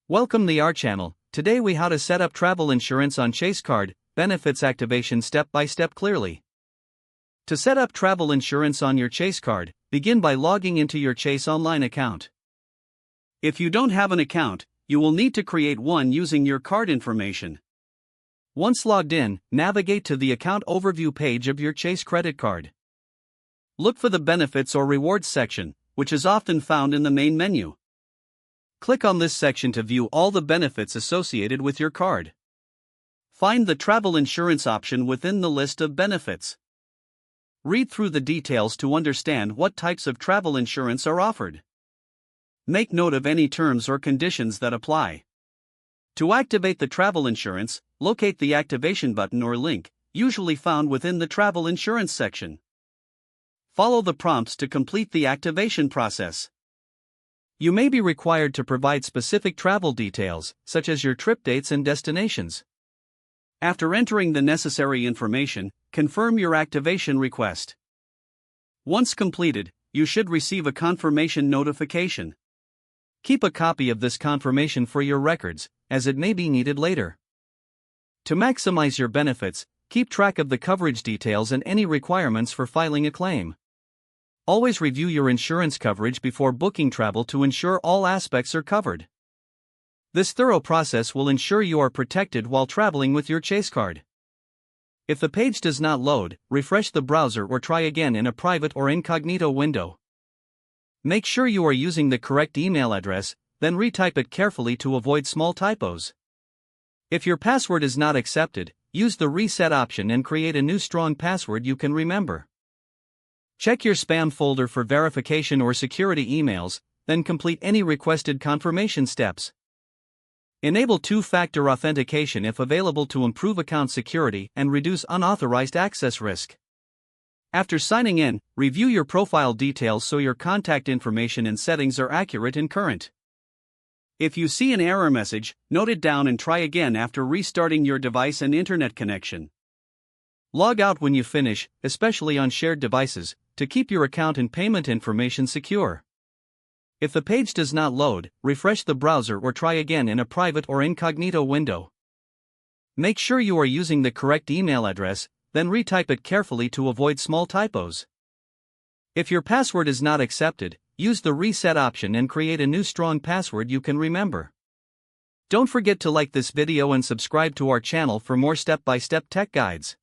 Welcome to our channel. Today we how to set up travel insurance on Chase card, benefits activation step by step clearly. To set up travel insurance on your Chase card, begin by logging into your Chase online account. If you don't have an account, you will need to create one using your card information. Once logged in, navigate to the account overview page of your Chase credit card. Look for the benefits or rewards section, which is often found in the main menu. Click on this section to view all the benefits associated with your card. Find the travel insurance option within the list of benefits. Read through the details to understand what types of travel insurance are offered. Make note of any terms or conditions that apply. To activate the travel insurance, locate the activation button or link, usually found within the travel insurance section. Follow the prompts to complete the activation process. You may be required to provide specific travel details, such as your trip dates and destinations. After entering the necessary information, confirm your activation request. Once completed, you should receive a confirmation notification. Keep a copy of this confirmation for your records, as it may be needed later. To maximize your benefits, keep track of the coverage details and any requirements for filing a claim. Always review your insurance coverage before booking travel to ensure all aspects are covered. This thorough process will ensure you are protected while traveling with your Chase card. If the page does not load, refresh the browser or try again in a private or incognito window. Make sure you are using the correct email address, then retype it carefully to avoid small typos. If your password is not accepted, use the reset option and create a new strong password you can remember. Check your spam folder for verification or security emails, then complete any requested confirmation steps. Enable two-factor authentication if available to improve account security and reduce unauthorized access risk. After signing in, review your profile details so your contact information and settings are accurate and current. If you see an error message, note it down and try again after restarting your device and internet connection. Log out when you finish, especially on shared devices, to keep your account and payment information secure. If the page does not load, refresh the browser or try again in a private or incognito window. Make sure you are using the correct email address, then retype it carefully to avoid small typos. If your password is not accepted, use the reset option and create a new strong password you can remember. Don't forget to like this video and subscribe to our channel for more step-by-step tech guides.